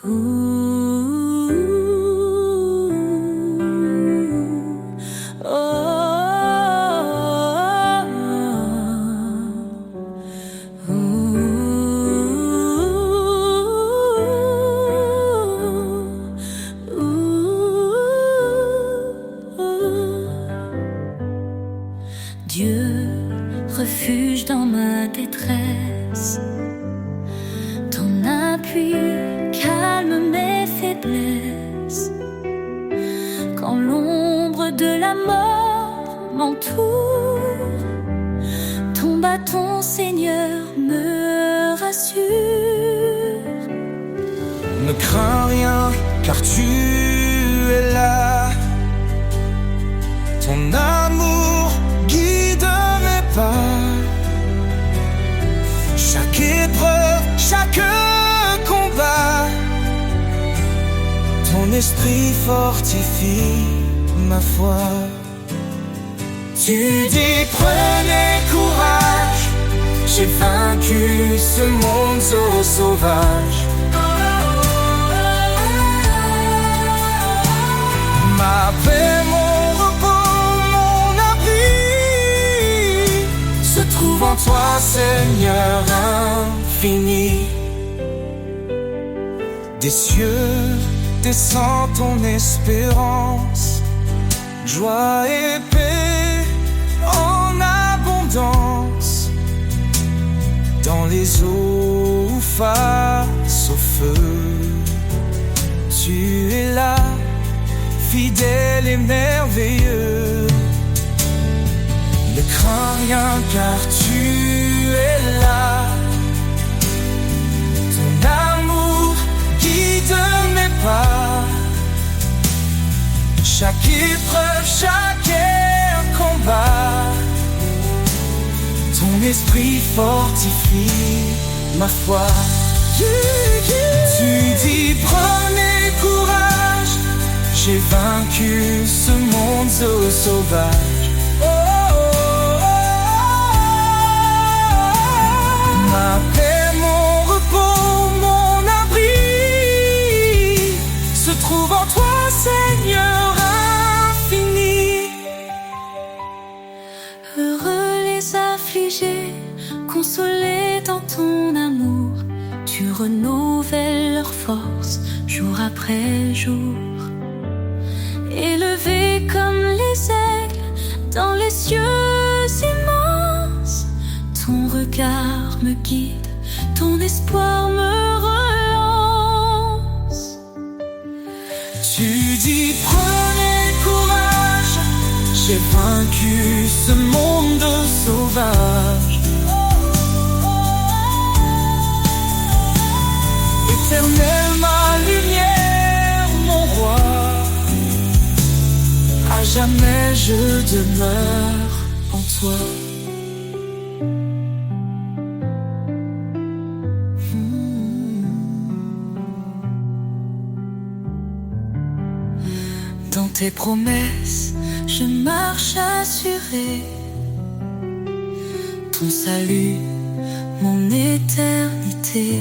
Ouh, oh, Dieu, refuge dans ma détresse, ton appui calme mes faiblesses. Quand l'ombre de la mort m'entoure, ton bâton, Seigneur, me rassure. Ne crains rien, car tu es là. Ton amour guide mes pas. Chaque épreuve, chaque combat, ton esprit fortifie ma foi. Tu dis prenez courage, j'ai vaincu ce monde so sauvage. Ma paix, mon repos, mon abri se trouve en toi, Seigneur infini. Des cieux descend ton espérance, joie et paix en abondance. Dans les eaux face au feu, tu es là, fidèle et merveilleux. Ne crains rien, car tu es là. Ton amour guide mes pas. Chaque épreuve, chaque combat, ton esprit fortifie ma foi. Tu dis prenez courage, j'ai vaincu ce monde so sauvage. Oh, oh, oh, oh. Ma paix, mon repos, mon abri se trouve en toi, Seigneur infini. Heureux les affligés, consolés dans ton amour. Tu renouvelles leur force jour après jour. Élevés comme les aigles dans les cieux immenses, ton regard me guide, ton espoir me relance. Tu dis prenez courage, j'ai vaincu ce monde sauvage. Éternel, ma lumière, mon roi, à jamais je demeure en toi. Dans tes promesses, je marche assuré. Ton salut, mon éternité.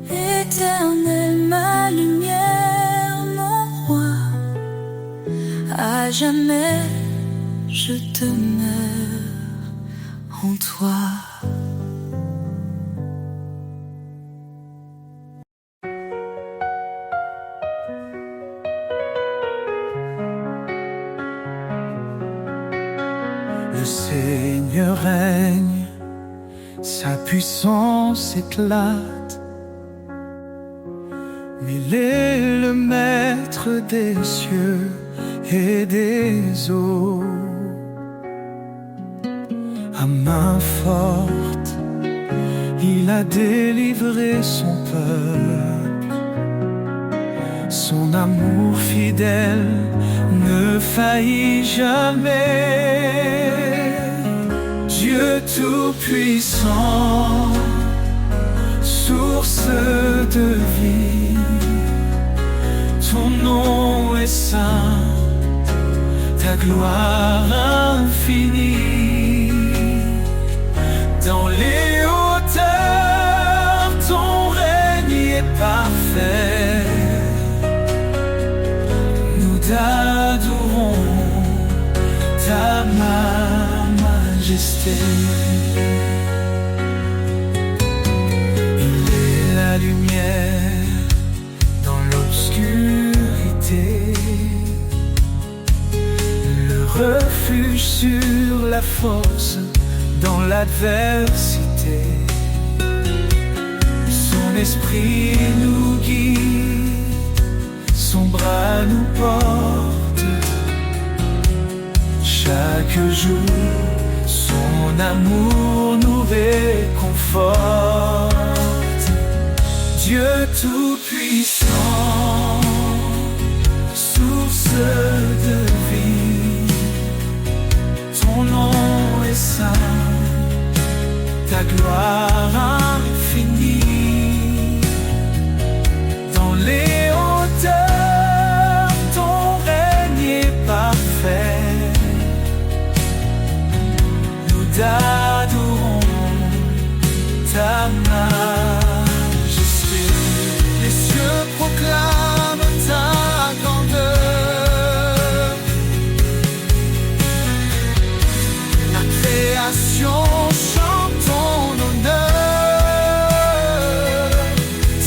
Éternel, ma lumière, mon roi, à jamais je demeure en toi. Le Seigneur règne, sa puissance éclate. Il est le maître des cieux et des eaux. À main forte, il a délivré son peuple. Son amour fidèle ne faillit jamais. Dieu tout-puissant, source de vie, ton nom est saint, ta gloire infinie. Dans les hauteurs, ton règne est parfait. Nous t'adorons, ta majesté. Il est la lumière dans l'obscurité, le refuge sur la force dans l'adversité. Son esprit nous guide, son bras nous porte. Chaque jour, son amour nous réconforte. Dieu tout-puissant, source de vie, ton nom est saint, ta gloire infinie. Dans les hauteurs, ton règne est parfait. Nous t'adorons, ta majesté. Les cieux proclament ta grandeur, la création chante ton honneur.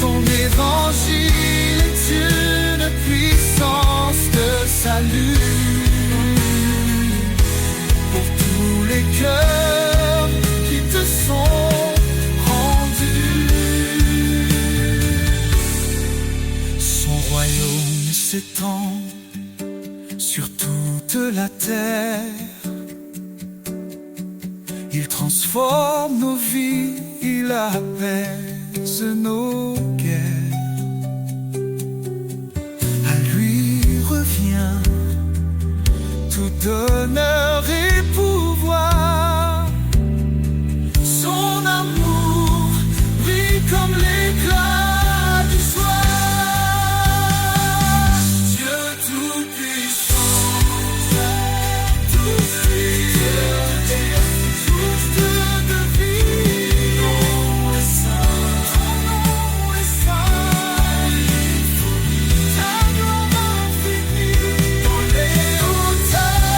Ton évangile est une puissance de salut pour tous les cœurs qui te sont rendus. Son royaume s'étend sur toute la terre. Il transforme nos vies, il apaise nos guerres. À lui revient tout honneur et pouvoir. Son amour brille comme l'éclat du soir. Dieu tout-puissant, source de vie, ton nom est saint, ta gloire infinie. Dans les hauteurs,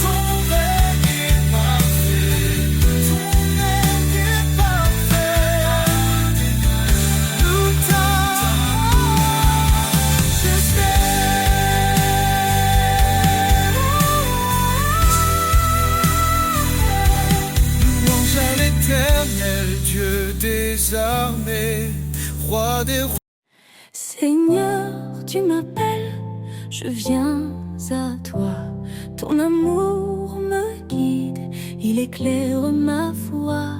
ton règne est parfait, ton règne est parfait. Nous louange à l'Éternel, Dieu des armées, roi des rois. Seigneur, tu m'appelles, je viens à toi. Ton amour me guide, il éclaire ma voie.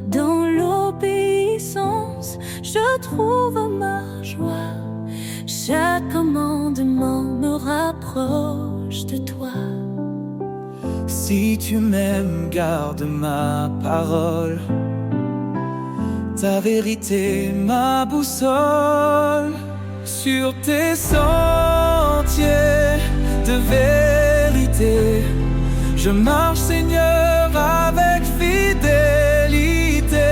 Dans l'obéissance, je trouve ma joie. Chaque commandement me rapproche de toi. Si tu m'aimes, garde ma parole, ta vérité, ma boussole. Sur tes sentiers de vérité, je marche, Seigneur, avec fidélité.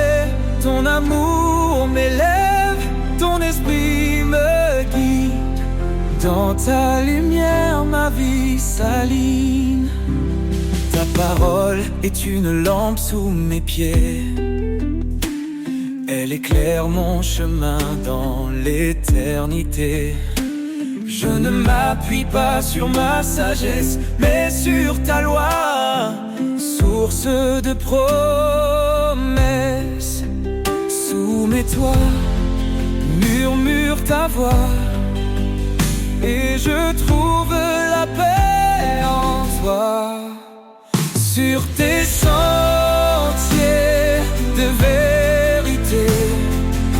Ton amour m'élève, ton esprit me guide. Dans ta lumière, ma vie s'aligne. Ta parole est une lampe sous mes pieds, elle éclaire mon chemin dans l'éternité. Je ne m'appuie pas sur ma sagesse, mais sur ta loi, source de promesses. Soumets-toi, murmure ta voix, et je trouve la paix en toi. Sur tes sentiers de vérité,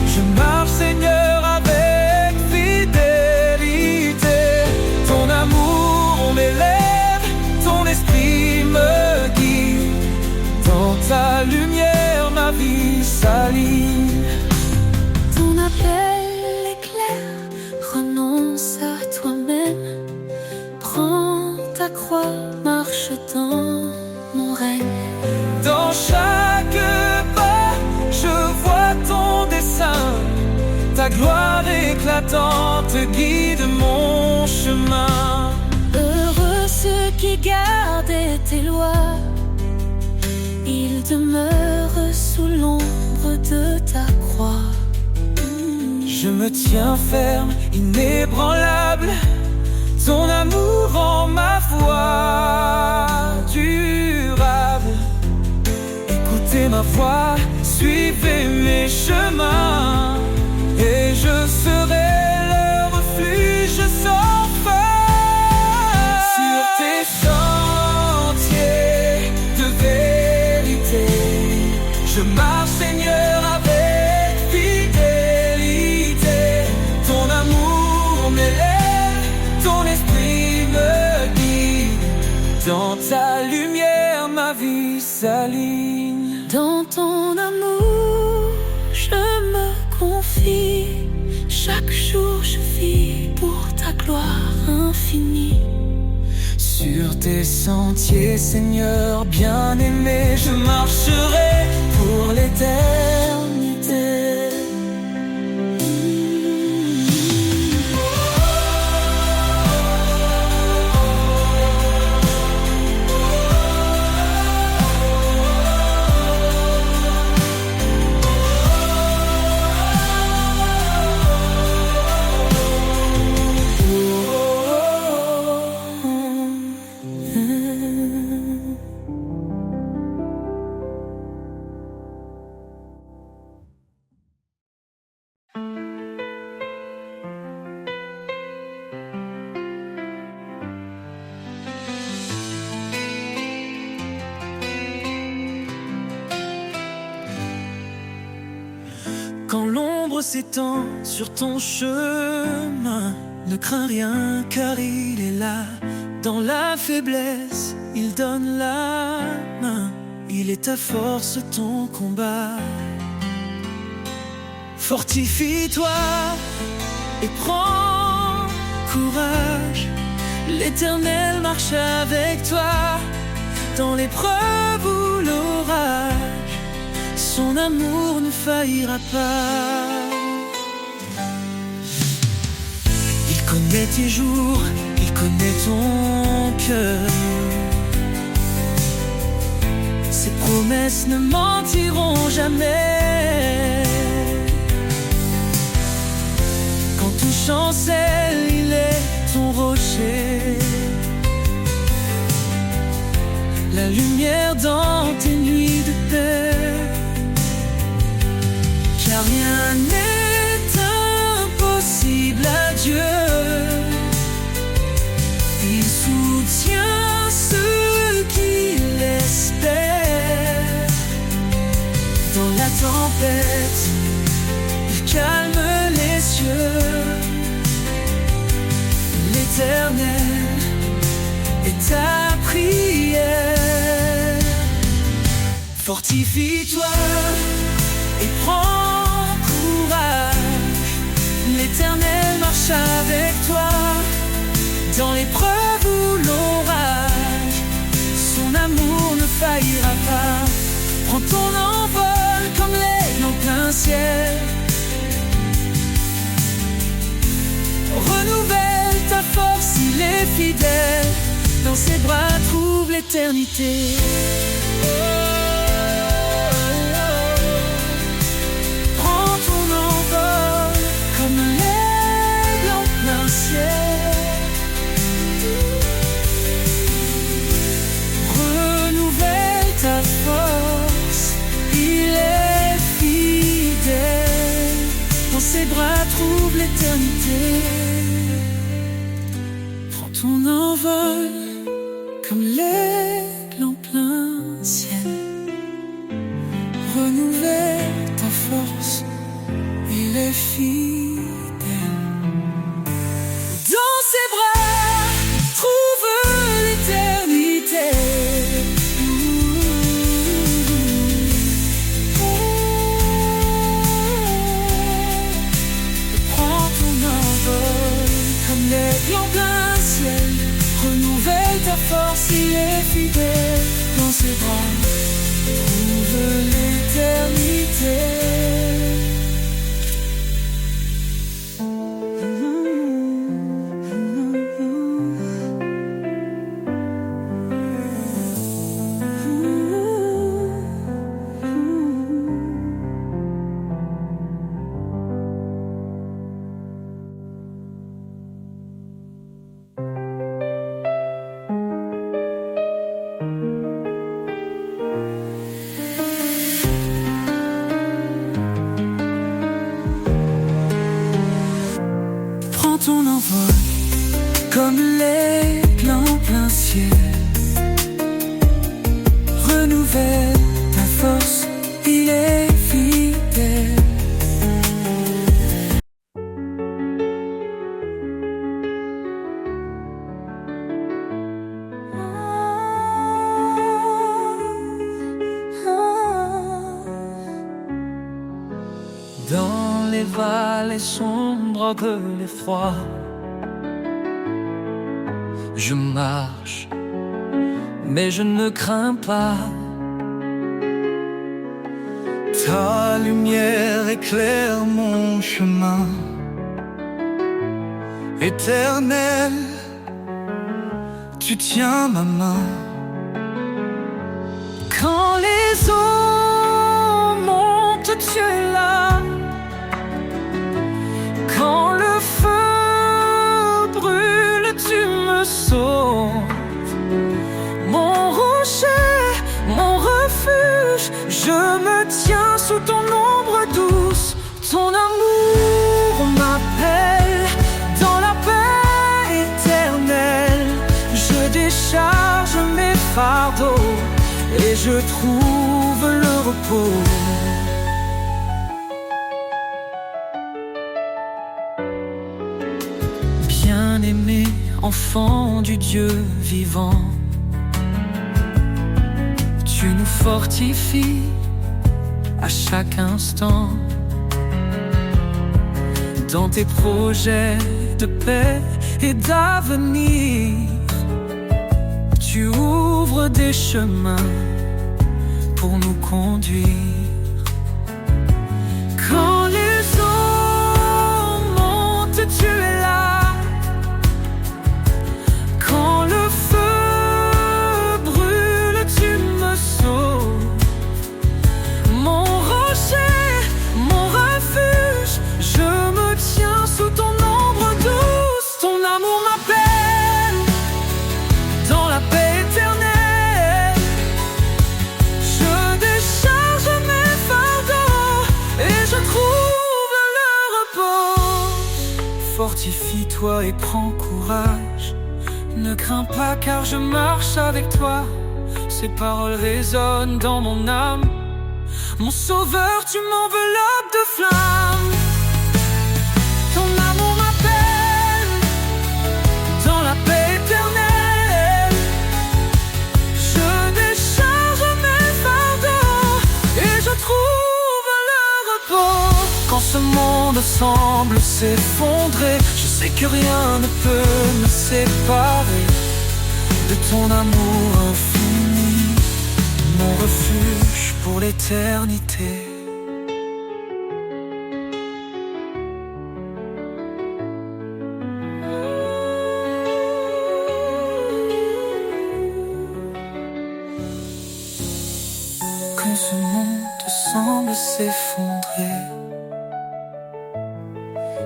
je marche, Seigneur, avec fidélité. Ton amour m'élève, ton esprit me guide. Dans ta lumière, ma vie s'aligne. Ton appel est clair, renonce à toi-même. Prends ta croix, marche dans mon règne. Dans chaque pas, je vois ton dessein. ta gloire éclatante guide mon chemin. Heureux ceux qui gardent tes lois, ils demeurent sous l'ombre de ta croix. Je me tiens ferme, inébranlable, ton amour rend ma foi durable. Écoutez ma voix, suivez mes chemins, et je serai le refuge sans fin. Sur tes sentiers de vérité, je marche, Seigneur, avec fidélité. Ton amour m'élève, ton esprit me guide. Dans ta lumière, ma vie s'aligne. Dans ton amour, je me confie. Chaque jour, je vis pour ta gloire infinie. Sur tes sentiers, Seigneur bien-aimé, je marcherai pour l'éternité. Quand l'ombre s'étend sur ton chemin, ne crains rien car il est là. Dans la faiblesse, il donne la main. Il est ta force, ton combat. Fortifie-toi et prends courage. L'Éternel marche avec toi dans l'épreuve ou l'orage. Son amour ne faillira pas. Il connaît tes jours, il connaît ton cœur. Ses promesses ne mentiront jamais. Quand tout chancelle, il est ton rocher. La lumière dans tes nuits de paix. Car rien n'est impossible à Dieu. Il soutient ceux qui l'espèrent. Dans la tempête, il calme les cieux. L'Éternel est ta prière. Fortifie-toi et prends courage. L'Éternel marche avec toi dans l'épreuve ou l'orage. Son amour ne faillira pas. Prends ton envol comme l'aigle en plein ciel. Renouvelle ta force, il est fidèle. Dans ses bras trouve l'éternité. Renouvelle ta force, il est fidèle. Dans ses bras trouve l'éternité. Prends ton envol comme l'aigle en plein ciel. Renouvelle ta force, il est fidèle. Force, il est fidèle. Dans ses bras trouve l'éternité. comme les plein ciel. Renouvelle ta force, il est fidèle. Dans les vallées sombres de l'effroi, je marche, mais je ne crains pas. Ta lumière éclaire mon chemin. Éternel, tu tiens ma main. Quand les eaux montent, tu es là. Quand le feu brûle, tu me sauves. Mon rocher, mon refuge, je me tiens sous ton ombre douce. Ton amour m'appelle dans la paix éternelle. Je décharge mes fardeaux et je trouve le repos. Bien-aimé, enfant du Dieu vivant, tu nous fortifies à chaque instant. Dans tes projets de paix et d'avenir, tu ouvres des chemins pour nous conduire. Quand les eaux montent, tu es là. Quand le feu brûle, tu me sauves. Mon rocher, mon refuge, je me tiens sous ton ombre douce. Ton amour m'appelle dans la paix éternelle. Je décharge mes fardeaux et je trouve le repos. Fortifie-toi et prends courage. Ne crains pas car je marche avec toi. Ces paroles résonnent dans mon âme. Mon sauveur, tu m'enveloppes de flammes. Ton amour m'appelle dans la paix éternelle. Je décharge mes fardeaux et je trouve le repos. Quand ce monde semble s'effondrer, je sais que rien ne peut me séparer de ton amour infini, mon refuge pour l'éternité. Quand ce monde semble s'effondrer,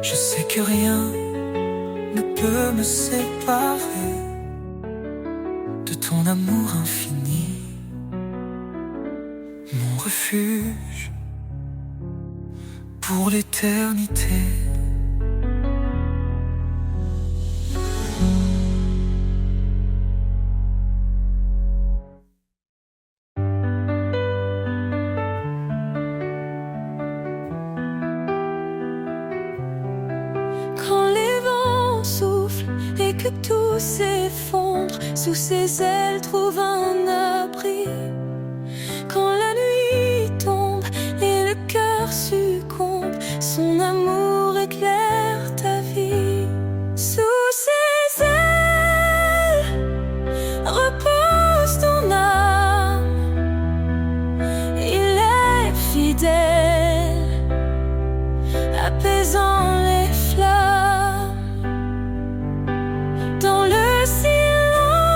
je sais que rien ne peut me séparer de ton amour infini, mon refuge pour l'éternité. Quand les vents soufflent et que tout s'effondre, sous ses ailes trouve un abri. Quand la nuit tombe et le cœur succombe, son amour éclaire ta vie. Sous ses ailes repose ton âme. Il est fidèle, apaisant les flammes. Dans le silence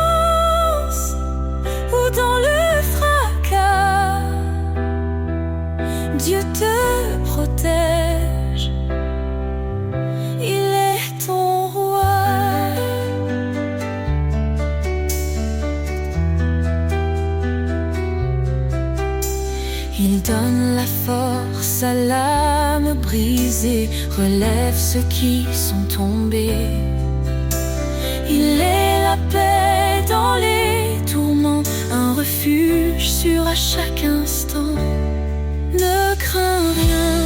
ou dans le fracas, Dieu te protège. Il est ton roi. Il donne la force à l'âme brisée, relève ceux qui sont tombés. Il est la paix dans les tourments, un refuge sûr à chaque instant. Ne crains rien,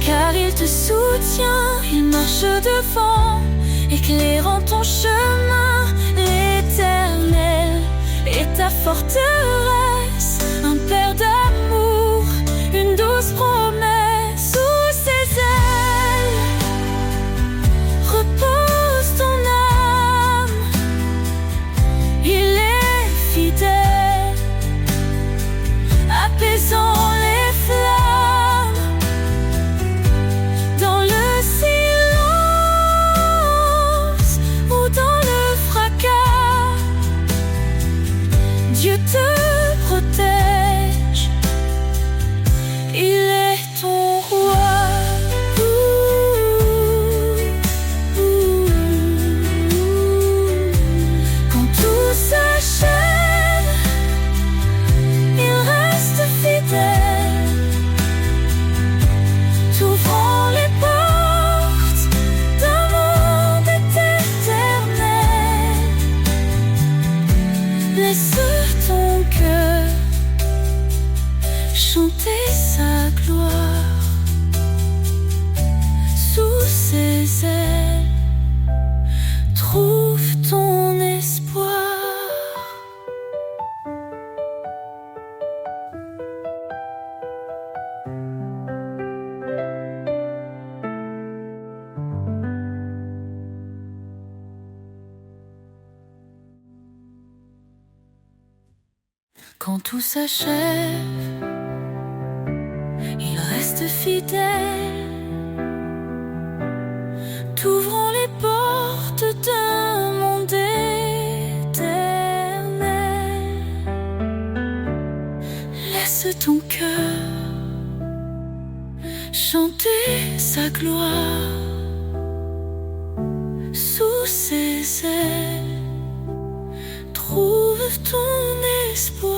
car il te soutient, il marche devant, éclairant ton chemin. L'Éternel est ta forteresse, un père d'amour, une douce promesse. Sous ses ailes repose ton âme, il est fidèle, apaisant les flammes. Dans le silence ou dans le fracas, Dieu te protège, il est ton roi. Quand tout s'achève, il reste fidèle, t'ouvrant les portes d'un monde éternel. Laisse ton cœur chanter sa gloire. Sous ses ailes, trouve ton espoir. Quand tout s'achève, il reste fidèle, t'ouvrant les portes d'un monde éternel. Laisse ton cœur chanter sa gloire. Sous ses ailes, trouve ton espoir.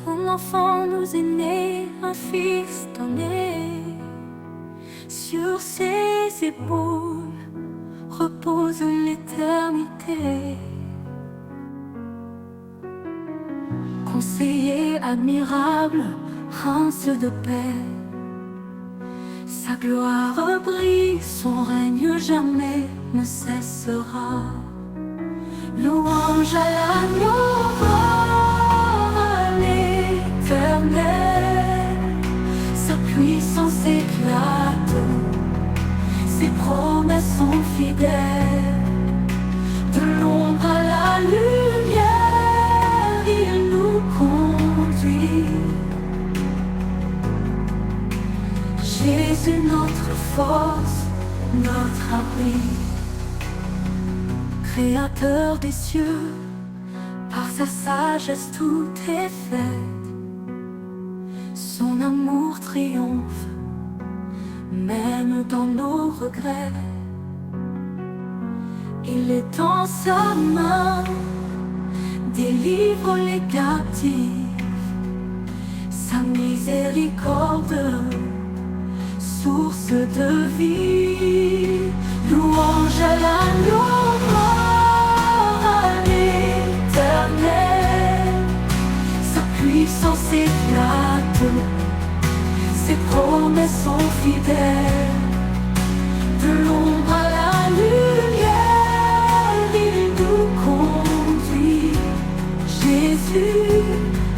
Un enfant nous est né, un fils donné. Sur ses épaules repose l'éternité. Conseiller admirable, prince de paix, sa gloire brille, son règne jamais ne cessera. Louange à l'agneau, à l'Éternel. Sa puissance éclate, ses promesses sont fidèles. De l'ombre à la lumière, il nous conduit. Jésus, notre force, notre abri. Créateur des cieux, par sa sagesse tout est fait. Son amour triomphe, même dans nos regrets. Il est dans sa main, délivre les captifs. Sa miséricorde, source de vie. Louange à l'agneau, à l'Éternel. Sa puissance éclate, ses promesses sont fidèles. De l'ombre à la lumière, il nous conduit. Jésus,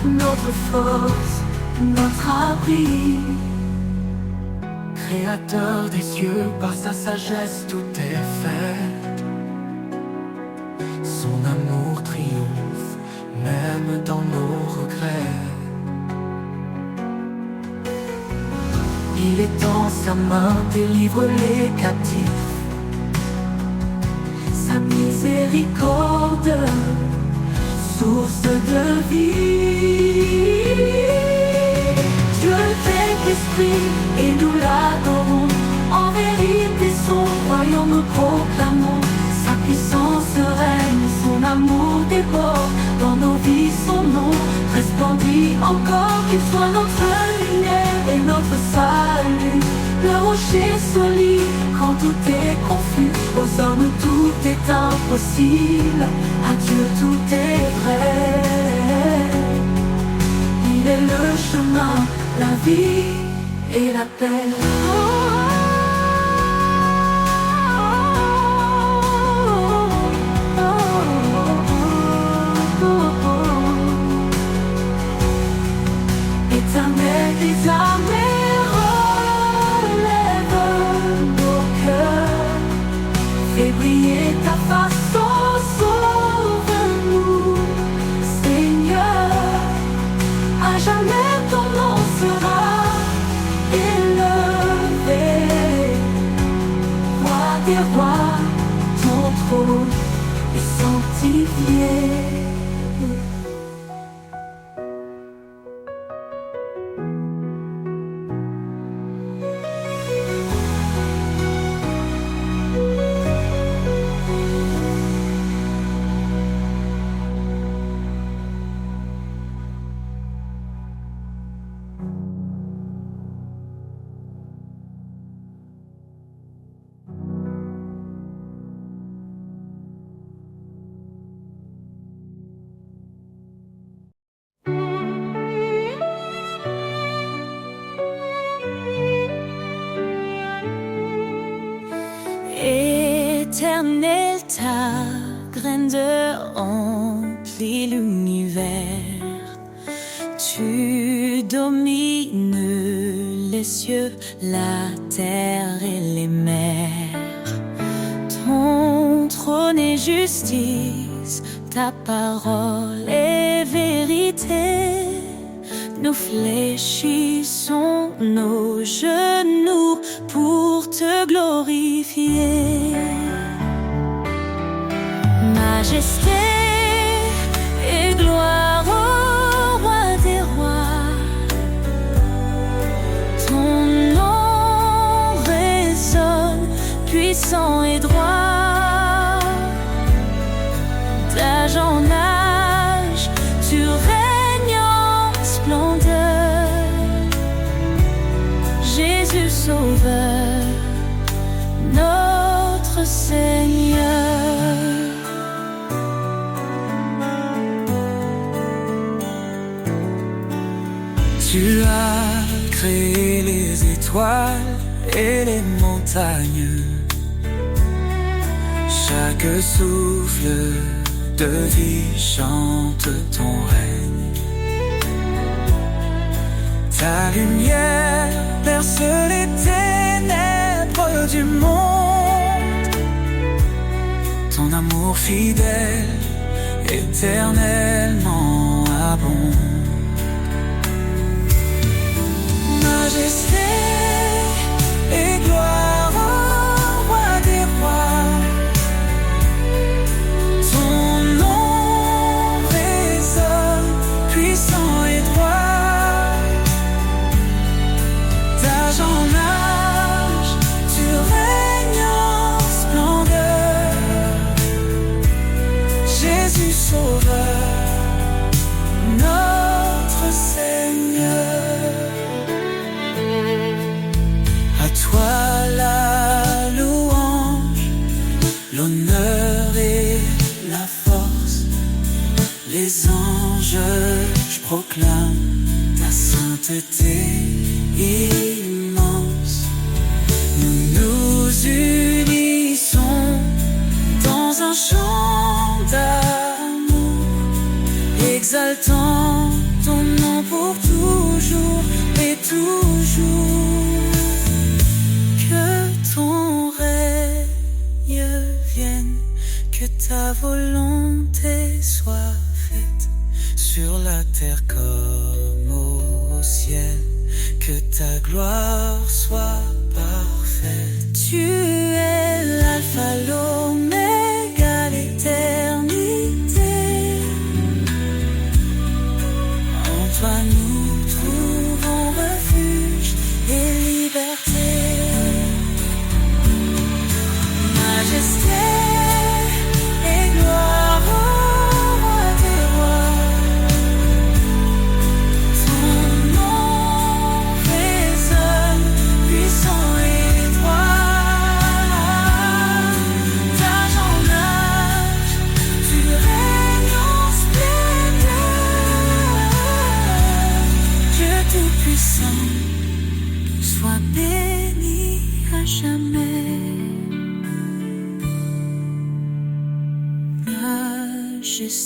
notre force, notre abri. Créateur des cieux, par sa sagesse tout est fait. Son amour triomphe, même dans nos regrets. Il est dans sa main, délivre les captifs. Sa miséricorde, source de vie. Dieu est esprit et nous l'adorons. En vérité son royaume proclamons. Sa puissance règne, son amour déborde. Dans nos vies son nom resplendit encore. Qu'il soit notre lumière et notre salut. Le rocher solide. Quand tout est confus, aux hommes tout est impossible. À Dieu tout est vrai. Il est le chemin, la vie et la paix. Éternel des armées, relève nos cœurs. Fais briller ta face, oh, sauve-nous, Seigneur. À jamais ton nom sera élevé. Roi des rois, ton trône est sanctifié. Éternel, ta grandeur emplit l'univers. Tu domines les cieux, la terre et les mers. Ton trône est justice, ta parole est vérité. Nous fléchissons nos genoux pour te glorifier. Majesté et gloire au roi des rois. Ton nom résonne, puissant et droit. D'âge en âge, tu règnes en splendeur. Jésus Sauveur, notre Seigneur. Tu as créé les étoiles et les montagnes. Chaque souffle de vie chante ton règne. Ta lumière perce les ténèbres du monde. Ton amour fidèle, éternellement abonde. Majesté et gloire au roi des rois. Ton nom résonne, puissant et droit. D'âge en âge, tu règnes en splendeur. Jésus Sauveur, notre Seigneur. À toi la louange, l'honneur et la force. Les anges, je proclame ta sainteté immense. Nous nous unissons dans un chant d'amour, exaltant ton nom pour toujours et toujours. Que ton règne vienne, que ta volonté soit faite sur la terre comme au ciel, que ta gloire soit parfaite. Tu es l'alpha, l'oméga, l'éternité. En toi nous trouvons refuge et liberté. Majesté et gloire au roi des rois. Ton nom résonne, puissant et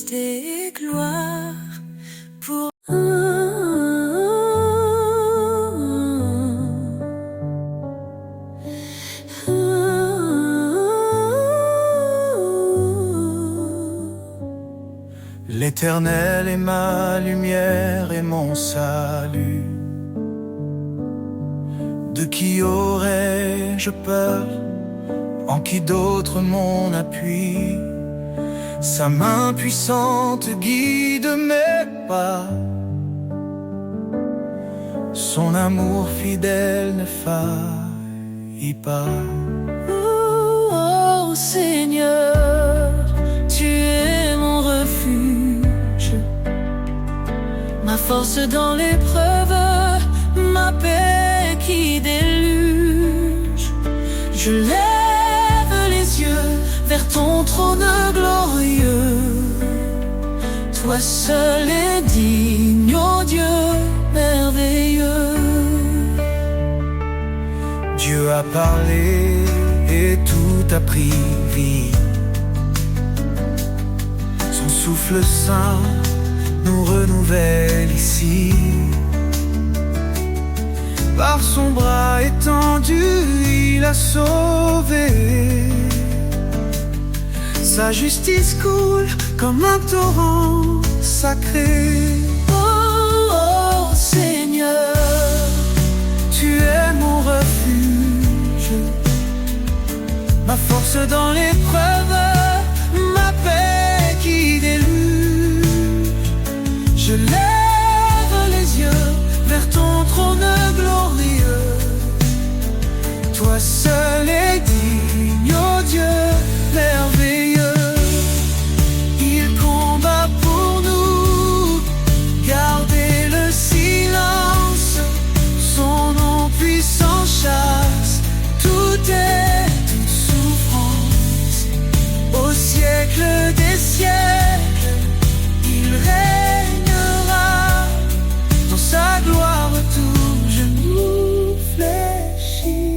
majesté et gloire pour L'Éternel est ma lumière et mon salut. De qui aurais-je peur? En qui d'autre mon appui? Sa main puissante guide mes pas. Son amour fidèle ne faillit pas. Oh Seigneur, tu es mon refuge, ma force dans l'épreuve, ma paix qui déluge. Je lève les yeux vers ton trône glorieux. Toi seul est digne, ô Dieu merveilleux. Dieu a parlé et tout a pris vie. Son souffle saint nous renouvelle ici. Par son bras étendu, il a sauvé. Sa justice coule comme un torrent sacré. Oh, oh Seigneur, Tu es mon refuge, ma force dans l'épreuve, ma paix qui déluge. Je lève les yeux vers ton trône glorieux. Toi seul est digne, ô Dieu merveilleux. Il combat pour nous, gardez le silence. Son nom puissant chasse toute souffrance. Au siècle des siècles, il régnera. Dans sa gloire tout genou fléchira.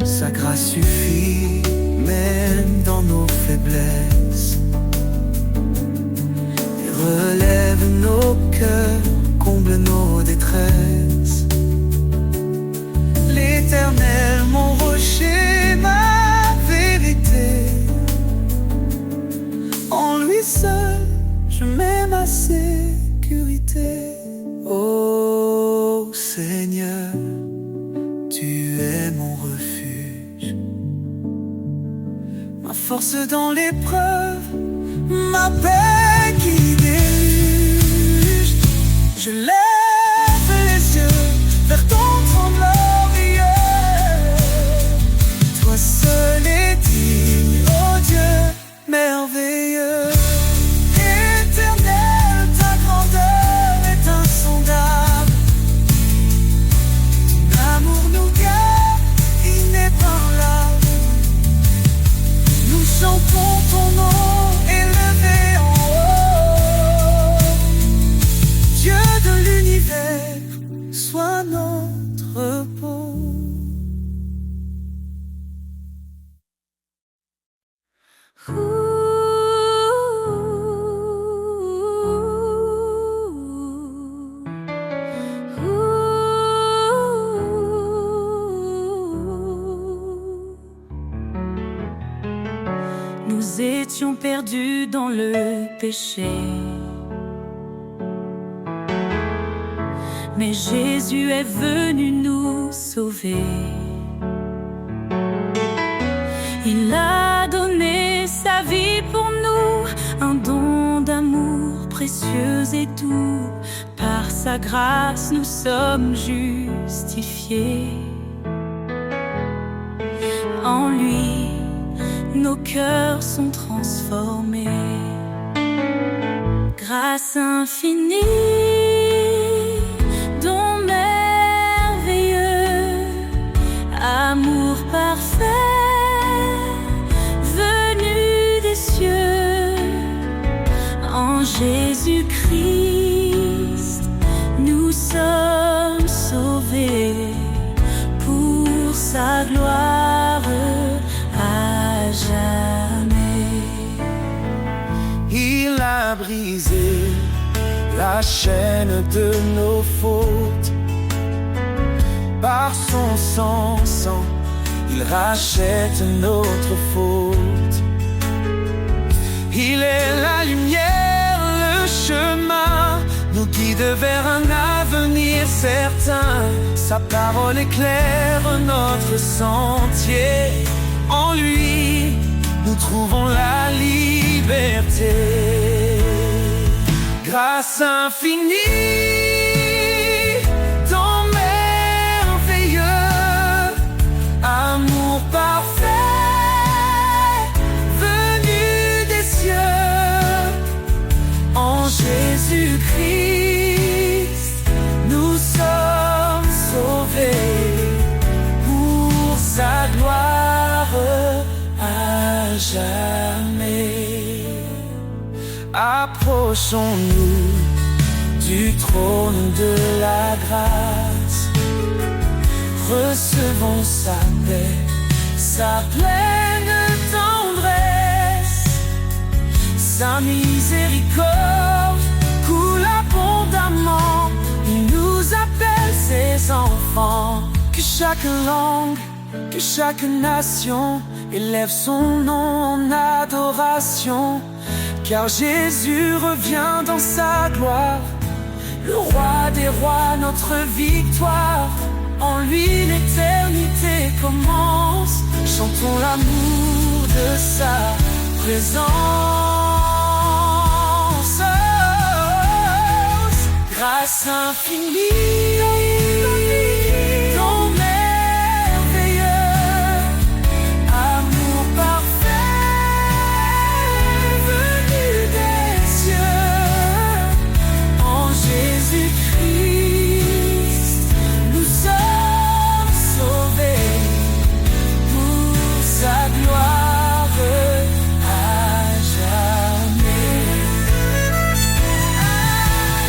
Sa grâce suffit même dans nos faiblesses, et relève nos cœurs, comble nos détresses. L'Éternel, mon rocher, ma vérité, en lui seul je mets ma sécurité. Ô Seigneur, tu es mon refuge, ma force dans l'épreuve, ma paix qui déluge. Je lève les yeux vers ton trône glorieux. Toi seul est digne, ô Dieu merveilleux. Éternel, ta grandeur est insondable. L'amour nous garde inébranlable. Nous chantons ton nom élevé en haut. Dieu de l'univers, sois notre repos. Nous étions perdus dans le péché, mais Jésus est venu nous sauver. Il a donné sa vie pour nous, un don d'amour précieux et doux. Par sa grâce nous sommes justifiés. En lui, nos cœurs sont transformés. Grâce infinie, don merveilleux, amour parfait, venu des cieux, en Jésus-Christ. sa gloire à jamais. Il a brisé la chaîne de nos fautes. Par son sang, il rachète notre faute. Il est la lumière, le chemin, nous guide vers un avenir certain. Sa parole éclaire notre sentier. En lui, nous trouvons la liberté. Grâce infinie, amour parfait, venu des cieux, en Jésus-Christ, nous sommes sauvés pour sa gloire à jamais. Approchons-nous du trône de la grâce. Recevons sa paix, sa pleine tendresse. Sa miséricorde coule abondamment. Il nous appelle ses enfants. Que chaque langue, que chaque nation élève son nom en adoration. Car Jésus revient dans sa gloire, le roi des rois, notre victoire. En lui l'éternité commence. Chantons l'amour de sa présence. Grâce infinie, ton merveilleux amour parfait, venu des cieux, en Jésus-Christ, nous sommes sauvés pour sa gloire à jamais.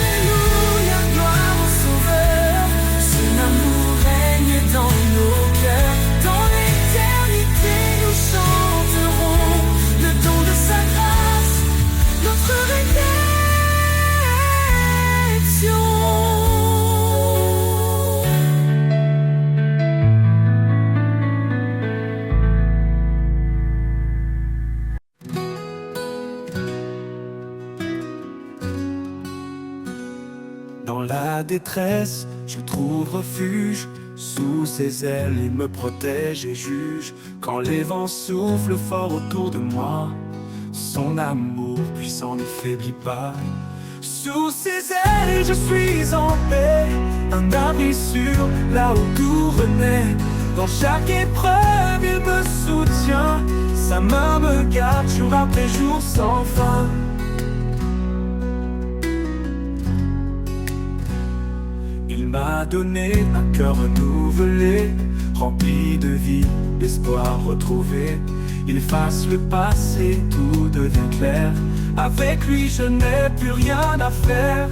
Alléluia, gloire au Sauveur. Son amour règne dans nos cœurs. Dans l'éternité, nous chanterons le don de sa grâce, notre rédemption. Dans la détresse, je trouve refuge. Sous ses ailes, il me protège et juge. Quand les vents soufflent fort autour de moi, son amour puissant ne faiblit pas. Sous ses ailes, je suis en paix, un abri sûr, là où tout renaît. Dans chaque épreuve, il me soutient. Sa main me garde jour après jour sans fin. Il m'a donné un cœur renouvelé, rempli de vie, d'espoir retrouvé. Il efface le passé, tout devient clair. Avec lui je n'ai plus rien à faire.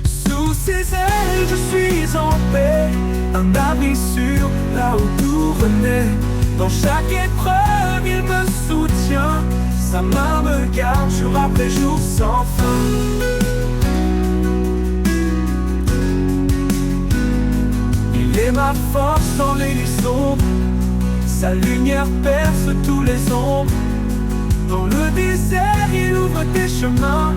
Sous ses ailes je suis en paix, un abri sûr, là où tout renaît. Dans chaque épreuve il me soutient. Sa main me garde jour après jour sans fin. Il est ma force dans les nuits sombres, sa lumière perce tous les ombres. Dans le désert, il ouvre des chemins.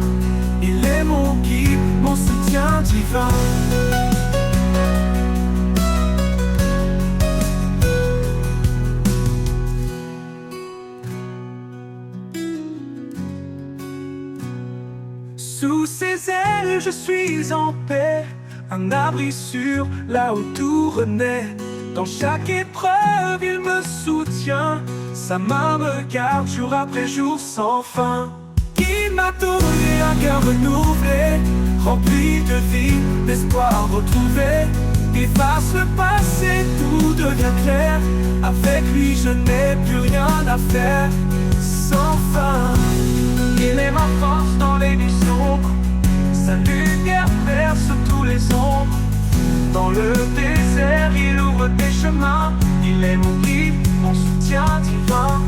Il est mon guide, mon soutien divin. Sous ses ailes, je suis en paix, un abri sûr, là où tout renaît. Dans chaque épreuve, il me soutient. Sa main me garde jour après jour sans fin. Il m'a donné un cœur renouvelé, rempli de vie, d'espoir retrouvé. Il efface le passé, tout devient clair. Avec lui je n'ai plus rien à faire. Sans fin, il est ma force dans les nuits sombres. Sa lumière perce tous les ombres. Dans le désert, il ouvre des chemins. Il est mon guide, soutien divin.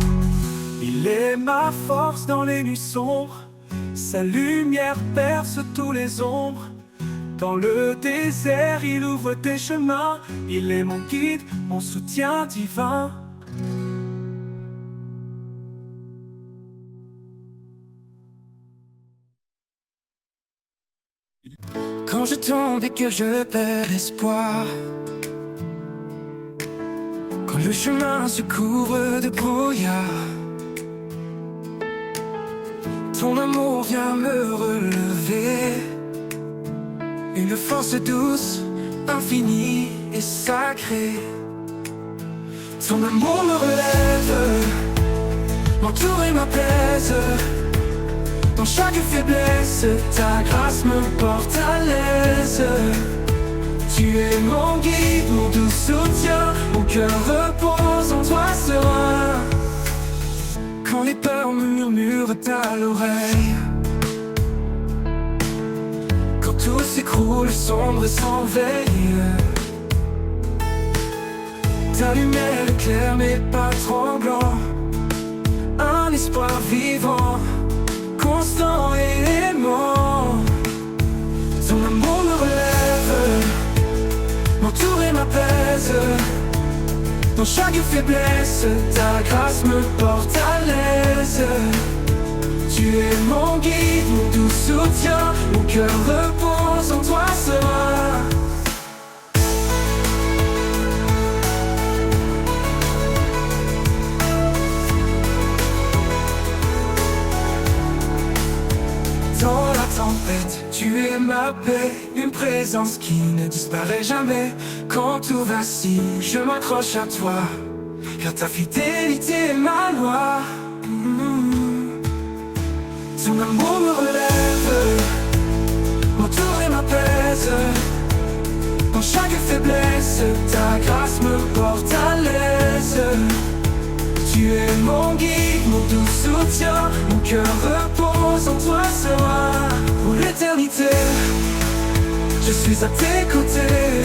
Il est ma force dans les nuits sombres, sa lumière perce tous les ombres. Dans le désert, il ouvre des chemins, il est mon guide, mon soutien divin. Quand je tombe et que je perds espoir, quand le chemin se couvre de brouillard, ton amour vient me relever. Une force douce, infinie et sacrée. Ton amour me relève, m'entoure et m'apaise. Dans chaque faiblesse, ta grâce me porte à l'aise. Tu es mon guide, mon doux soutien. Mon cœur repose en toi serein. Quand les peurs murmurent à l'oreille, quand tout s'écroule, sombre et sans veille, ta lumière éclaire mes pas tremblants. Un espoir vivant, constant et aimant. Ton amour me relève, m'entoure et m'apaise. Dans chaque faiblesse, ta grâce me porte à l'aise. Tu es mon guide, mon doux soutien. Mon cœur repose en toi serein. Dans la tempête, tu es ma paix, une présence qui ne disparaît jamais. Quand tout vacille, je m'accroche à toi, car ta fidélité est ma loi. Ton amour me relève, m'entoure et m'apaise. Dans chaque faiblesse, ta grâce me porte à l'aise. Tu es mon guide, mon doux soutien. Mon cœur repose en toi serein. Pour l'éternité, je suis à tes côtés.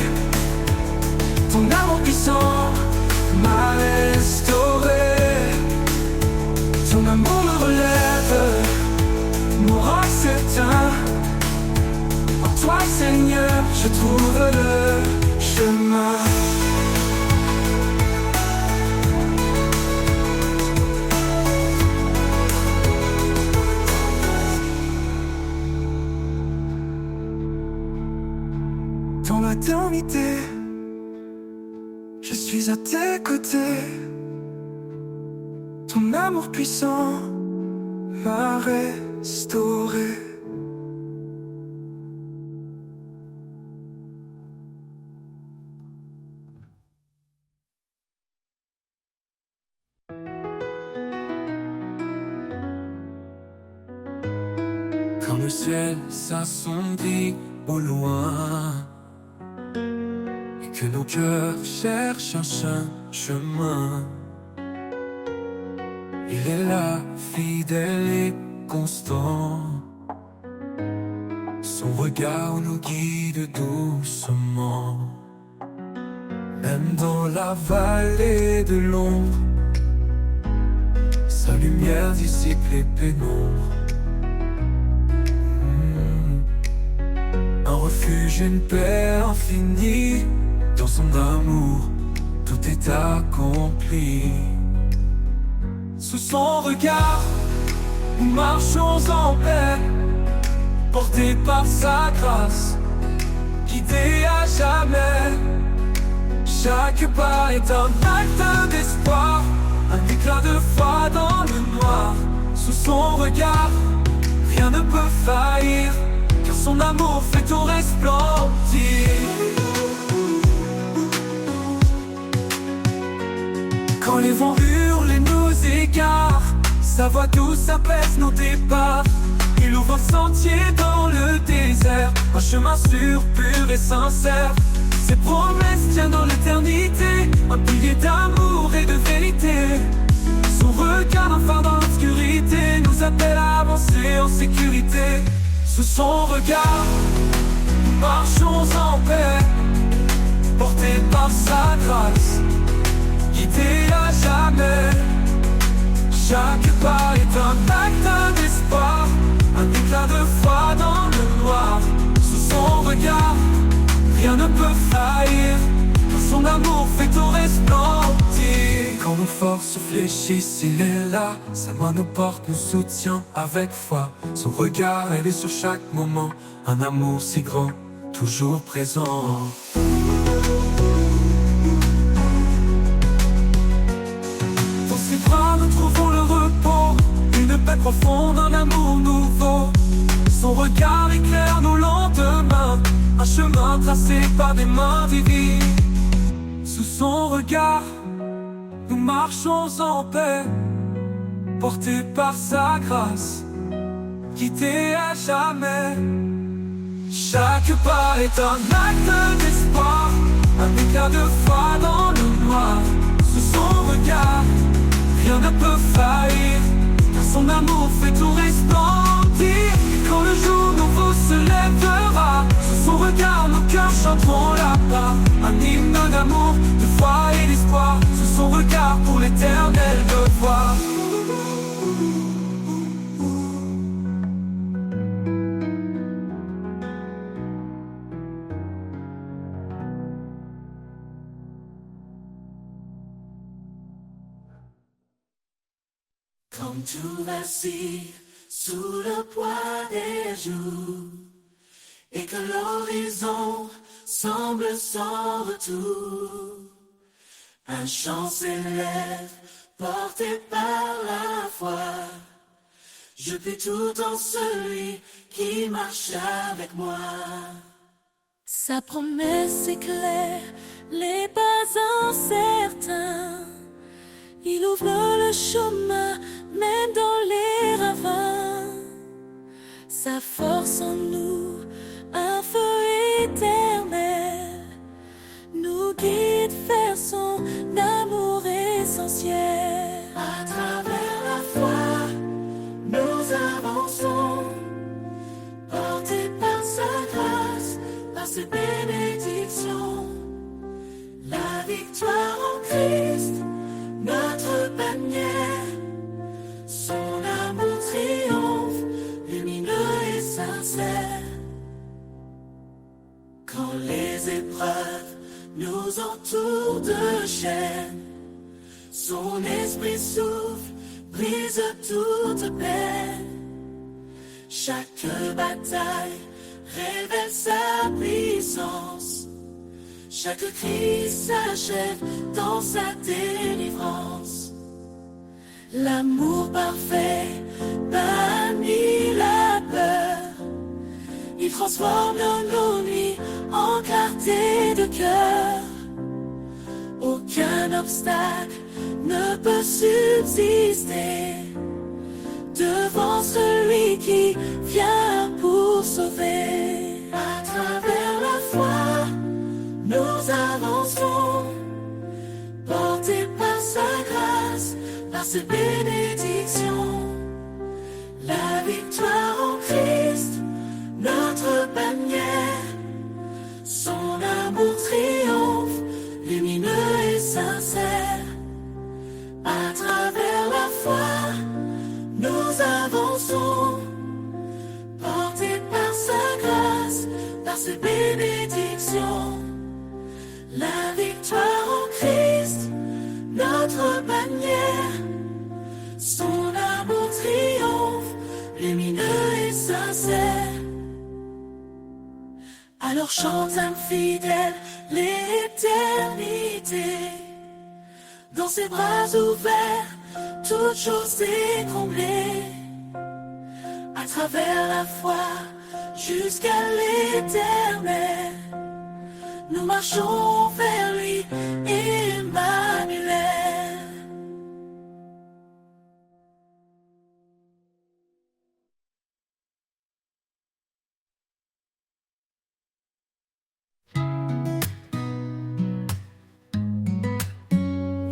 Ton amour puissant m'a restauré. Ton amour me relève, mon roc se tint. En toi Seigneur, je trouve le chemin. Dans l'éternité, je suis à tes côtés. Ton amour puissant m'a restauré. Quand le ciel s'assombrit au loin et que nos cœurs cherchent un chemin, il est là, fidèle et constant. Son regard nous guide doucement. Même dans la vallée de l'ombre, sa lumière dissipe les pénombres. Un refuge, une paix infinie. Dans son amour, tout est accompli. Sous son regard, nous marchons en paix, portés par sa grâce, guidés à jamais. Chaque pas est un acte d'espoir, un éclat de foi dans le noir. Sous son regard, rien ne peut faillir, car son amour fait tout resplendir. Quand les vents hurlent et nous égarent, sa voix douce apaise nos départs. Il ouvre un sentier dans le désert, un chemin sûr, pur et sincère. Ses promesses tiennent dans l'éternité, un pilier d'amour et de vérité. Son regard, un phare dans l'obscurité, nous appelle à avancer en sécurité. Sous son regard, nous marchons en paix, portés par sa grâce, guidés à jamais. Chaque pas est un acte d'espoir, un éclat de foi dans le noir. Sous son regard, rien ne peut faillir, son amour fait tout resplendir. Quand nos forces fléchissent, il est là, sa main nous porte, nous soutient avec foi. Son regard, elle est sur chaque moment, un amour si grand, toujours présent. Dans ses bras nous trouvons le repos, une paix profonde, un amour nouveau. Son regard éclaire nos lendemains, un chemin tracé par des mains divines. Sous son regard, nous marchons en paix, portés par sa grâce, guidés à jamais. Chaque pas est un acte d'espoir, un éclat de foi dans le noir. Sous son regard, rien ne peut faillir, car son amour fait tout resplendir. Et quand le jour nouveau se lèvera, sous son regard nos cœurs chanteront là-bas. Un hymne d'amour, de foi et d'espoir, sous son regard pour l'éternel devoir. Comme tout vacille sous le poids des jours, et que l'horizon semble sans retour, un chant s'élève porté par la foi. Je peux tout en celui qui marche avec moi. Sa promesse éclaire les pas incertains. Il ouvre le chemin, même dans les ravins. Sa force en nous, un feu éternel, nous guide vers son amour essentiel. À travers la foi, nous avançons, portés par sa grâce, par ses bénédictions. La victoire en Christ, notre bannière, son amour triomphe, lumineux et sincère. Quand les épreuves nous entourent de chaînes, son esprit souffle, brise toute peine. Chaque bataille révèle sa puissance. Chaque cri s'achève dans sa délivrance. L'amour parfait bannit la peur. Il transforme nos nuits en clarté de cœur. Aucun obstacle ne peut subsister devant celui qui vient pour sauver. À travers la foi, nous avançons, portés par sa grâce, par ses bénédictions. La victoire en Christ, notre bannière, son amour triomphe, lumineux et sincère. À travers la foi, nous avançons, portés par sa grâce, par ses bénédictions. La victoire en Christ, notre bannière, son amour triomphe, lumineux et sincère. Alors chante âme fidèle l'éternité, dans ses bras ouverts, toute chose est comblée. À travers la foi, jusqu'à l'éternel, nous marchons vers lui, Emmanuel.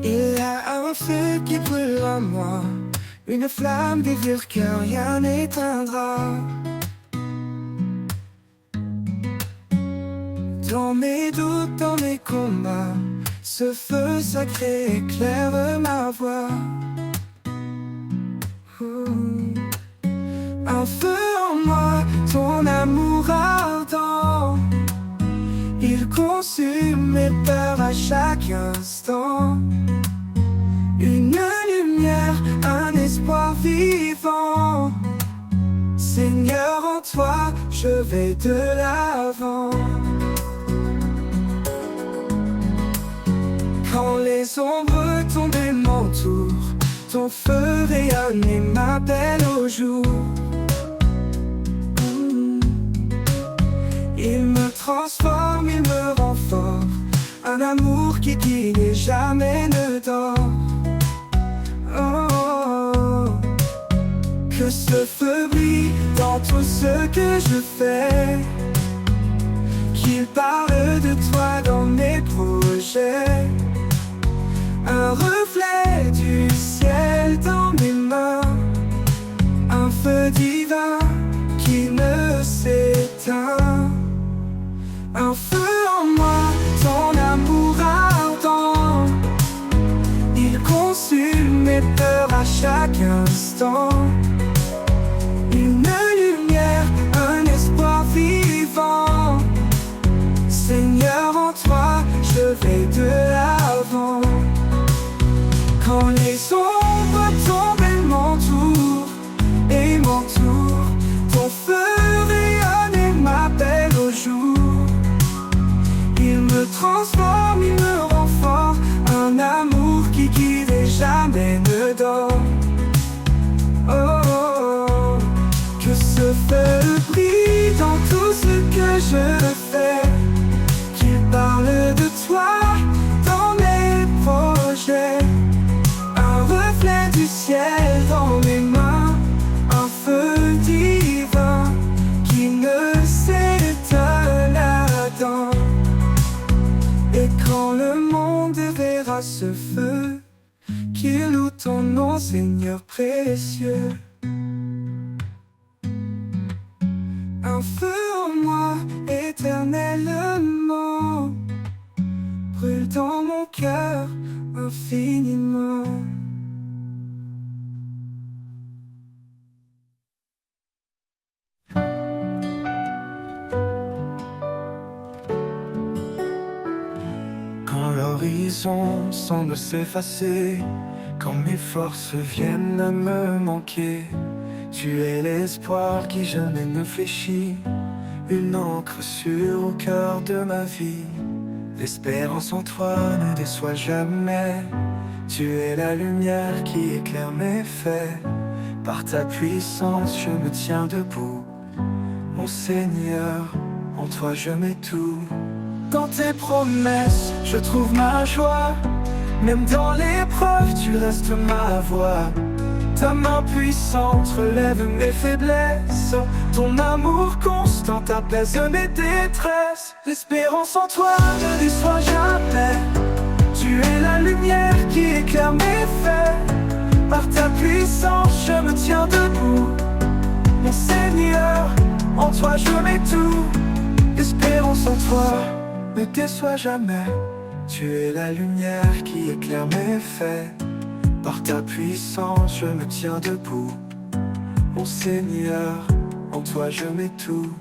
Il y a un feu qui brûle en moi, une flamme vive que rien n'éteindra. Dans mes doutes, dans mes combats, ce feu sacré éclaire ma voie. un feu en moi, ton amour ardent. Il consume mes peurs à chaque instant. Une lumière, un espoir vivant. Seigneur, en toi, je vais de l'avant. Quand les ombres tombent et m'entourent, ton feu rayonne et m'appelle au jour. Il me transforme, il me rend fort. Un amour qui guide et jamais ne dort. Oh, que ce feu brille dans tout ce que je fais. Qu'il parle de toi dans mes projets. Un reflet du ciel dans mes mains. Un feu divin qui ne s'éteint. Un feu en moi, ton amour ardent. Il consume mes peurs à chaque instant. Une lumière, un espoir vivant. Seigneur, en toi, je vais de l'avant. Quand les ombres tombent et m'entourent, ton feu rayonne et m'appelle au jour. Il me transforme, il me rend fort. Un amour qui guide et jamais ne dort. Oh, oh, oh. Que ce feu brille dans tout ce que je fais. Qu'il parle de toi dans mes projets. Un reflet du ciel dans mes mains. Un feu divin qui ne s'éteint là-dedans. Et quand le monde verra ce feu, qu'il loue ton nom, Seigneur précieux. Un feu en moi, éternellement, brûle dans mon cœur infiniment. Quand l'horizon semble s'effacer, quand mes forces viennent à me manquer, tu es l'espoir qui jamais ne fléchit, une encre sûre au cœur de ma vie. L'espérance en toi ne déçoit jamais. Tu es la lumière qui éclaire mes faits. Par ta puissance je me tiens debout. Mon Seigneur, en toi je mets tout. Dans tes promesses je trouve ma joie. Même dans l'épreuve tu restes ma voix. Ta main puissante relève mes faiblesses. Ton amour constant apaise mes détresses. L'espérance en toi ne déçoit jamais. Tu es la lumière qui éclaire mes faits. Par ta puissance je me tiens debout. Mon Seigneur, en toi je mets tout. L'espérance en toi ne déçoit jamais. Tu es la lumière qui éclaire mes faits. Par ta puissance je me tiens debout. Mon Seigneur, en toi je mets tout.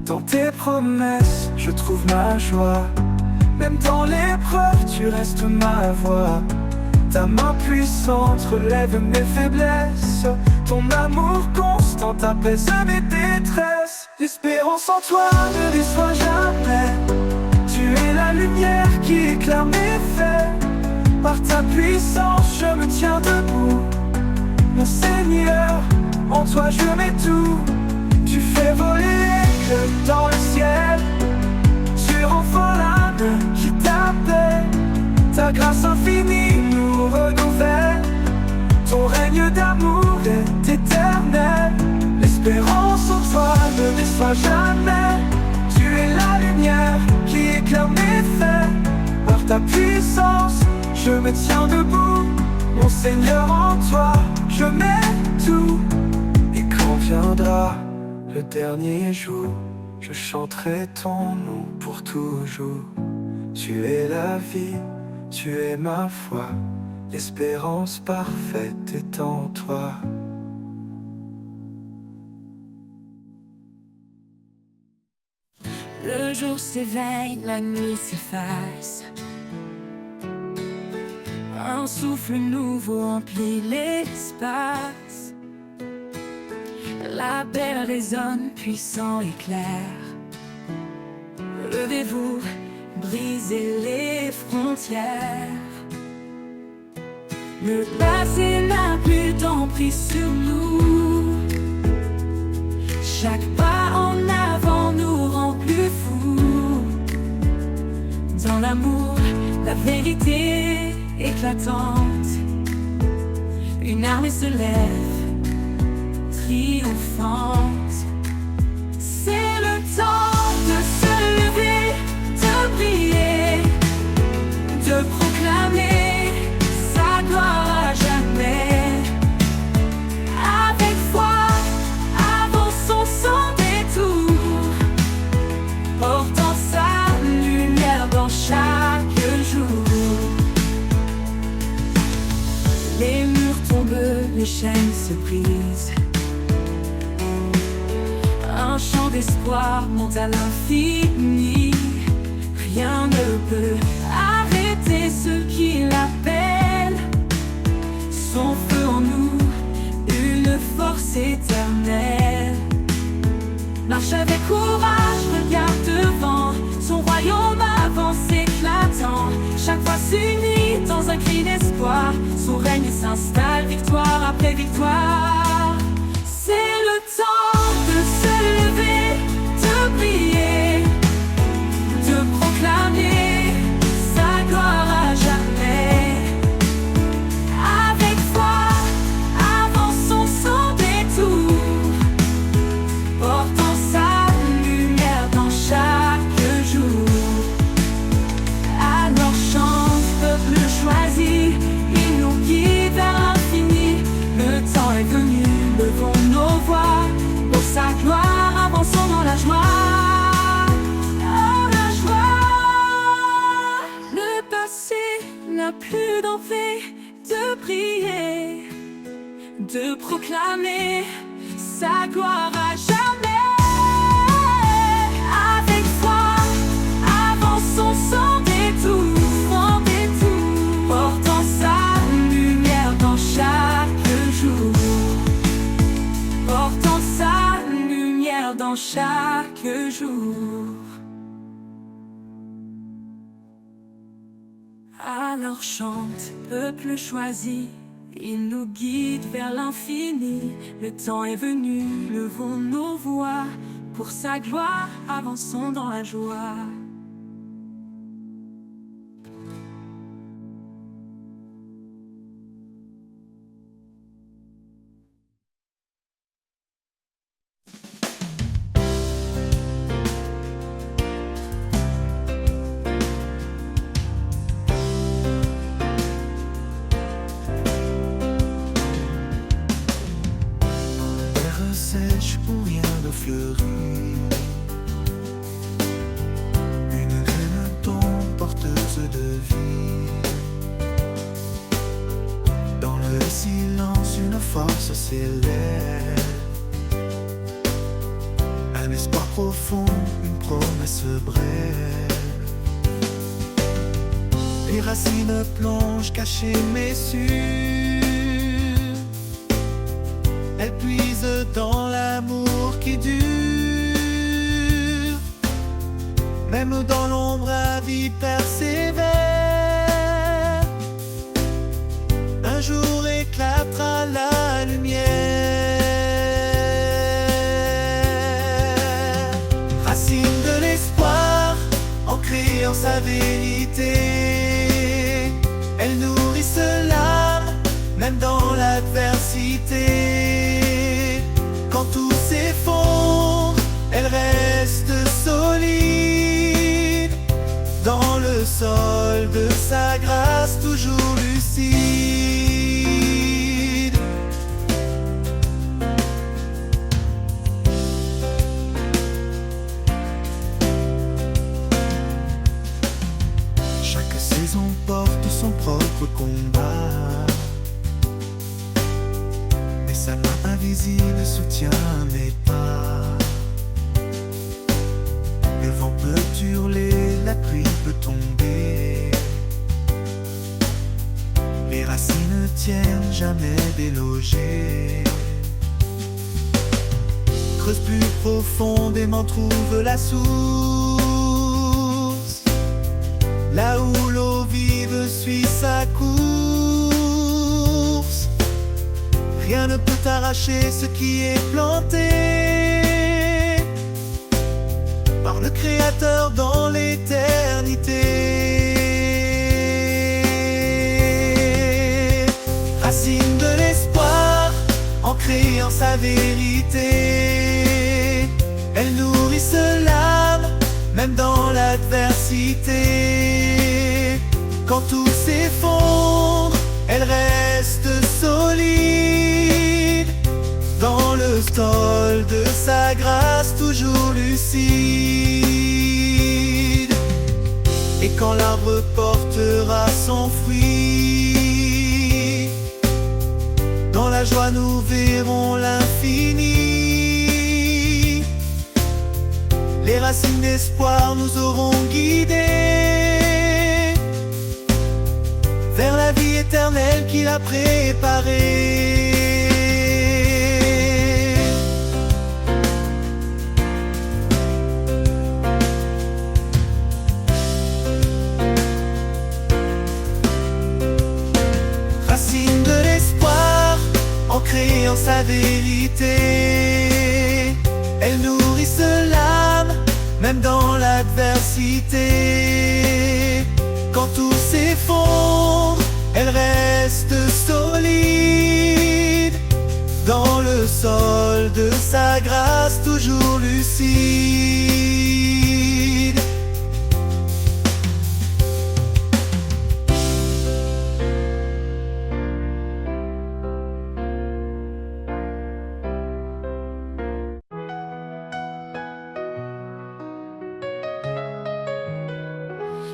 Dans tes promesses je trouve ma joie. Même dans l'épreuve tu restes ma voix. Ta main puissante relève mes faiblesses. Ton amour constant apaise mes détresses. L'espérance en toi ne déçoit jamais. Tu es la lumière qui éclaire mes faits. Par ta puissance je me tiens debout. Mon Seigneur, en toi je mets tout. Tu fais voler que dans le ciel. Tu renforces l'âme qui t'appelle. Ta grâce infinie nous renouvelle. Ton règne d'amour est éternel. L'espérance en toi ne déçoit jamais. Tu es la lumière qui éclaire mes faits. Par ta puissance je me tiens debout. Mon Seigneur, en toi je mets tout. Et quand viendra le dernier jour, je chanterai ton nom pour toujours. Tu es la vie, tu es ma foi. L'espérance parfaite est en toi. Le jour s'éveille, la nuit s'efface. Un souffle nouveau emplit l'espace. La paix résonne, puissant et clair. Levez-vous, brisez les frontières. Le passé n'a plus d'emprise sur nous. Chaque pas en avant nous rend plus fous. Dans l'amour, la vérité éclatante, une armée se lève, triomphante. C'est le temps de se lever, de briller, de proclamer sa gloire à jamais. Avec foi, avançons sans détour, portant sa lumière dans chaque jour. Les murs tombent, les chaînes se brisent. Un chant d'espoir monte à l'infini. Rien ne peut arrêter ceux qui l'appellent. Son feu en nous, une force éternelle. Marche avec courage, regarde devant. Son royaume avance éclatant. Chaque fois s'unit dans un cri d'espoir. Son règne s'installe, victoire après victoire. C'est le temps de se lever, de briller, de proclamer sa gloire à jamais. Avec foi, avançons sans détour, portant sa lumière dans chaque jour. Alors chante, peuple choisi, il nous guide vers l'infini. Le temps est venu, levons nos voix, pour sa gloire, avançons dans la joie. Oh, la joie. Le passé n'a plus d'envie de prier, de proclamer sa gloire à jamais. Avec foi, avançons sans détour, portant sa lumière dans chaque jour, portant sa lumière dans chaque jour. Alors chante, peuple choisi, il nous guide vers l'infini. Le temps est venu, levons nos voix, pour sa gloire, avançons dans la joie. Sèche où rien ne fleurit. Une graine tombe porteuse de vie. Dans le silence, une force s'élève. Un espoir profond, une promesse brève. Les racines plongent cachées mais sûres. Elle puise dans l'amour qui dure. Même dans l'ombre, la vie persévère. Un jour éclatera la lumière. Racine de l'espoir, ancrée en sa vérité. Elle nourrit l'âme, même dans l'adversité. Quand tout s'effondre, elle reste solide. Dans le sol de sa grâce, toujours lucide. Chaque saison porte son propre combat. Sa main invisible soutient mes pas. Le vent hurler, la pluie peut tomber. Les racines ne tiennent jamais délogées. Creuse plus profondément, trouve la source. Là où l'eau vive suit sa course. Rien ne peut arracher ce qui est planté par le Créateur dans l'éternité. Racine de l'espoir, ancrée en sa vérité. Elles nourrissent l'âme, même dans l'adversité. Quand tout s'effondre, elles restent solides dans le sol de sa grâce, toujours lucide. Et quand l'arbre portera son fruit, dans la joie nous verrons l'infini. Les racines d'espoir nous auront guidés vers la vie éternelle qu'il a préparée. Racine de l'espoir, ancrée en sa vérité. Elles nourrissent l'âme, même dans l'adversité. Quand tout s'effondre, elles restent solides dans le sol de sa grâce, toujours lucide.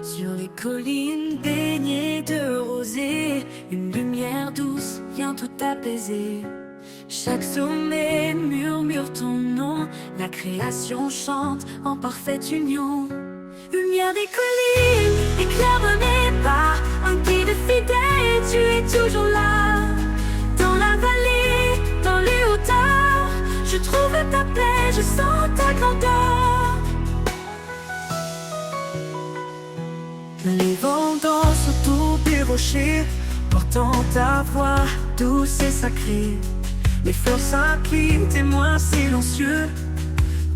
Sur les collines baignées de rosée, une lumière douce vient tout apaiser. Chaque sommet murmure ton nom, la création chante en parfaite union. Lumière des collines, éclaire de mes pas, un guide fidèle, tu es toujours là. Dans la vallée, dans les hauteurs, je trouve ta paix, je sens ta grandeur. Les vents dansent autour des rochers, portant ta voix douce et sacrée. Les fleurs s'inclinent, témoins silencieux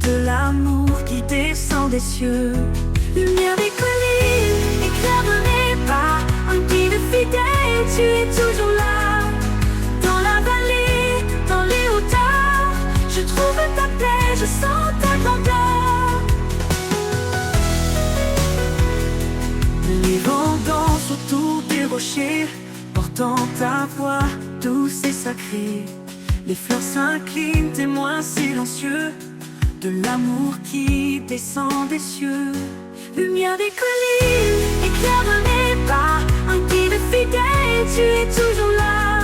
de l'amour qui descend des cieux. Lumière des collines, éclaire de mes pas, un guide fidèle, tu es toujours là. Dans la vallée, dans les hauteurs, je trouve ta paix, je sens ta grandeur. Les vents dansent autour des rochers, portant ta voix douce et sacrée. Les fleurs s'inclinent, témoins silencieux de l'amour qui descend des cieux. Lumière des collines, éclaire de mes pas, un guide fidèle, tu es toujours là.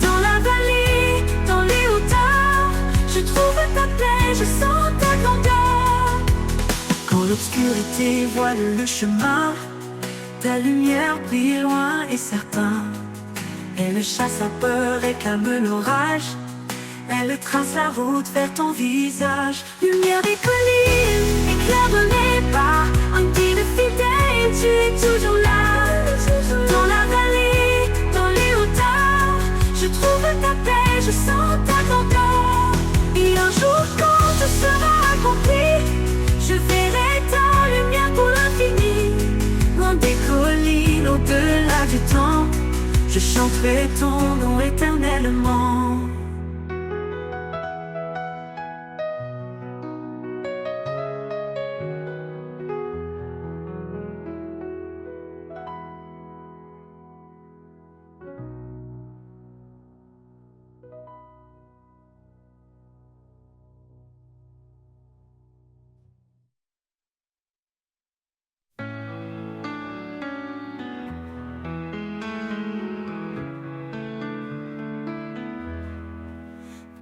Dans la vallée, dans les hauteurs, je trouve ta paix, je sens ta grandeur. Quand l'obscurité voile le chemin, ta lumière brille loin et certain. Elle chasse la peur et calme l'orage. Elle trace la route vers ton visage. Lumière des collines, éclaire de mes pas, un guide fidèle, tu es toujours là. Dans la vallée, dans les hauteurs, je trouve ta paix, je sens ta grandeur. Et un jour quand tout sera accompli, je verrai ta lumière pour l'infini. Loin des collines, au-delà du temps, je chanterai ton nom éternellement.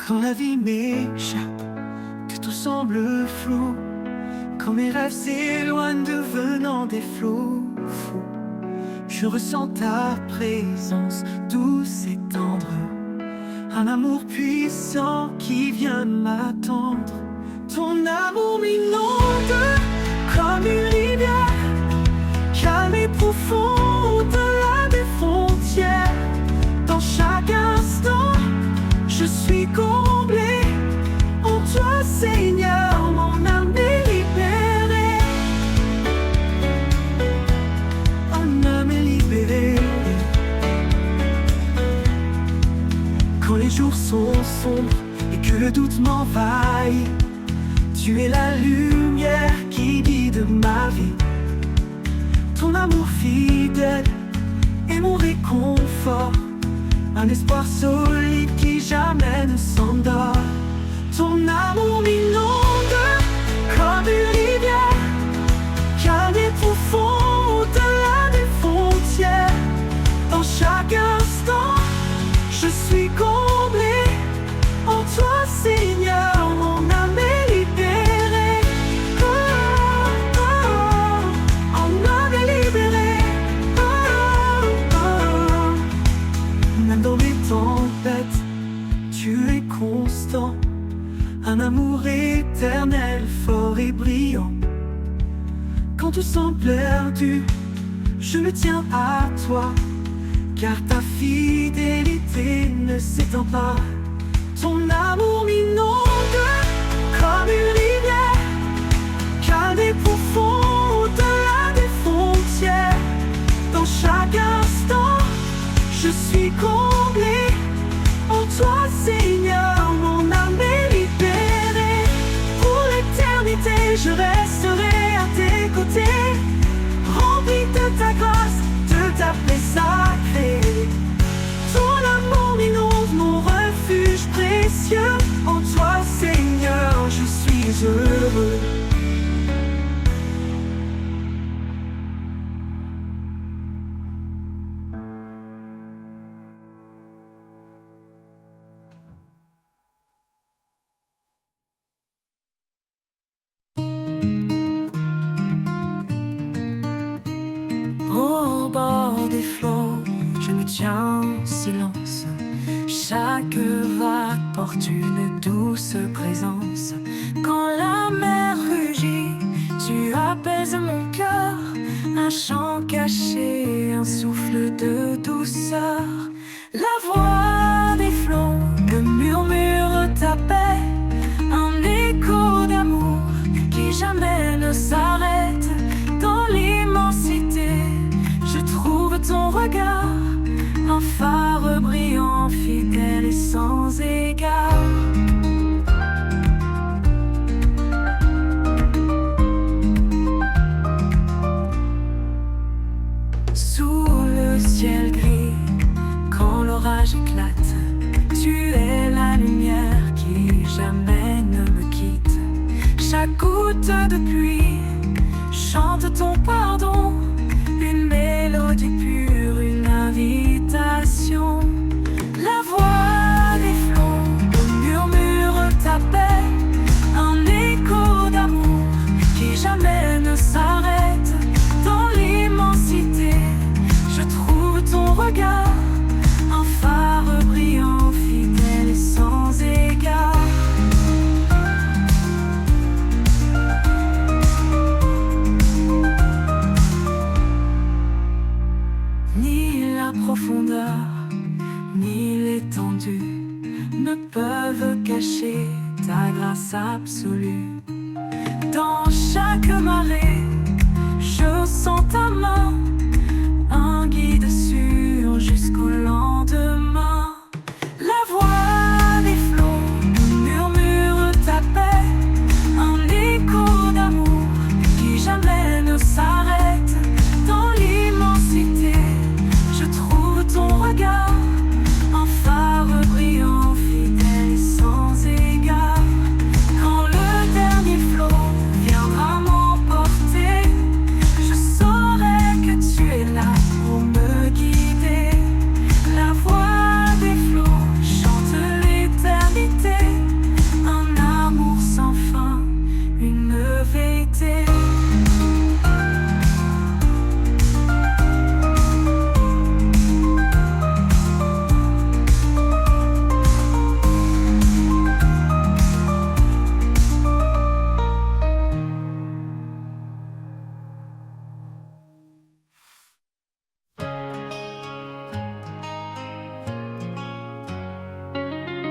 Quand la vie m'échappe, que tout semble flou, Quand mes rêves s'éloignent devenant des flots fous, je ressens ta présence douce et tendre, un amour puissant qui vient m'attendre. Ton amour m'inonde comme une rivière, calme et profonde, au-delà des frontières. Dans chaque instant, je suis comblé en toi, Seigneur, mon âme est libérée. Mon âme est libérée. Quand les jours sont sombres et que le doute m'envahit, tu es la lumière qui guide ma vie. Ton amour fidèle est mon réconfort, un espoir solide qui jamais ne s'endort. Ton amour m'inonde comme une rivière, calme et profond, au-delà des frontières. Dans chaque instant, je suis comblé en toi, Seigneur, mon âme est libérée. Oh, oh, oh, mon âme est libérée. Oh, oh, oh. Même dans les tempêtes, tu es constant, un amour éternel, fort et brillant. Quand tout semble perdu, je me tiens à toi, car ta fidélité ne s'étend pas. Ton amour m'inonde comme une rivière, calme et profond, au-delà des frontières. Dans chaque instant, je suis comblé en toi, Seigneur, mon âme est libérée. Pour l'éternité, je resterai à tes côtés, rempli de ta grâce, de ta paix sacrée. Ton amour m'inonde, mon refuge précieux. En toi, Seigneur, je suis heureux. Au bord des flots, je me tiens en silence. Chaque vague porte une douce présence. Quand la mer rugit, tu apaises mon cœur. Un chant caché, un souffle de douceur. La voix des flots me murmure ta paix, un écho d'amour qui jamais ne s'arrête. Dans l'immensité, je trouve ton regard, un phare brillant, fidèle et sans égard. Sous le ciel gris, quand l'orage éclate, tu es la lumière qui jamais ne me quitte. Chaque goutte de pluie chante ton pardon, une mélodie pure, une invitation. La voix des flots me murmure ta paix, un écho d'amour qui jamais ne s'arrête. Dans l'immensité, je trouve ton regard, un phare brillant, fidèle et sans égard. Ni la profondeur, ni l'étendue ne peuvent cacher ta grâce absolue. Dans chaque marée, je sens ta main, un guide sûr jusqu'au lendemain. La voix des flots me murmure ta paix, un écho d'amour qui jamais ne s'arrête. Dans l'immensité, je trouve ton regard, un phare brillant, fidèle et sans égard. Quand le dernier flot viendra m'emporter, je saurai que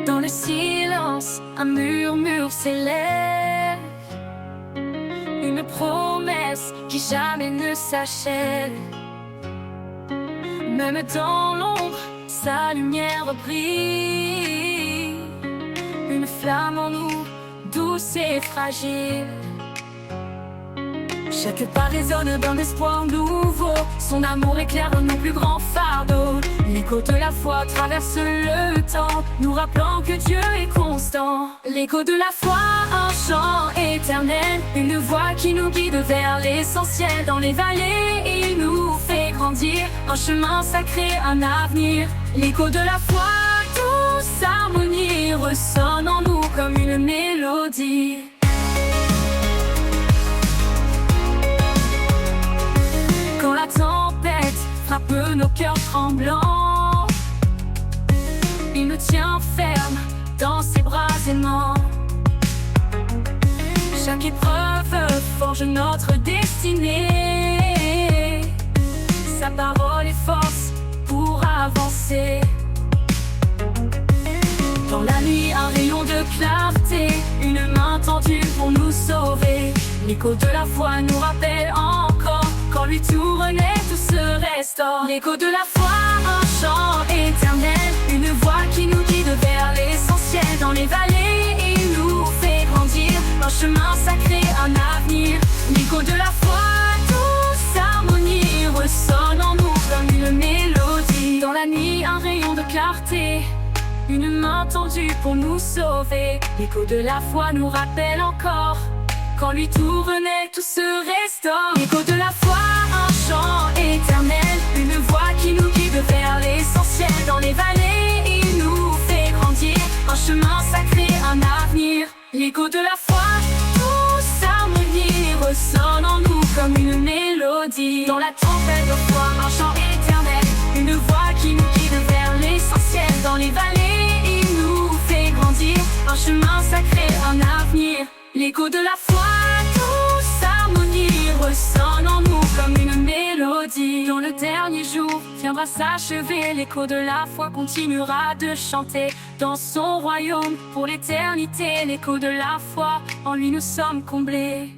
Dans le silence, un murmure s'élève, une promesse qui jamais ne s'achève. Même dans l'ombre, sa lumière brille, une flamme en nous, douce et fragile. Chaque pas résonne d'un espoir nouveau, son amour éclaire nos plus grands fardeaux. L'écho de la foi traverse le temps, nous rappelant que Dieu est constant. L'écho de la foi, un chant éternel, une voix qui nous guide vers l'essentiel. Dans les vallées, il nous fait grandir, un chemin sacré, un avenir. L'écho de la foi, douce harmonie, ressonne en nous comme une mélodie. Quand la tempête frappe nos cœurs tremblants, il nous tient ferme dans ses bras aimants. Chaque épreuve forge notre destinée, sa parole est force pour avancer. Dans la nuit, un rayon de clarté, une main tendue pour nous sauver. L'écho de la foi nous rappelle encore, quand lui tout renaît, tout se restaure. L'écho de la foi, un chant éternel, une voix qui nous guide vers l'essentiel. Dans les vallées, il nous fait grandir, un chemin sacré, un avenir. L'écho de la foi, douce harmonie, ressonne en nous comme une mélodie. Dans la nuit, un rayon de clarté, une main tendue pour nous sauver. L'écho de la foi nous rappelle encore, quand lui tout renaît, tout se restaure. L'écho de la foi, un chant éternel, une voix qui nous guide vers l'essentiel. Dans les vallées, il nous fait grandir, un chemin sacré, un avenir. L'écho de la foi, douce harmonie, ressonne en nous comme une mélodie. Dans la tempête de foi, un chant éternel, une voix qui nous guide vers l'essentiel. Dans les vallées, il nous fait grandir, un chemin sacré, un avenir. L'écho de la foi, douce harmonie, ressonne en nous comme une mélodie. Dans le dernier jour viendra s'achever, l'écho de la foi continuera de chanter dans son royaume pour l'éternité. L'écho de la foi, en lui nous sommes comblés.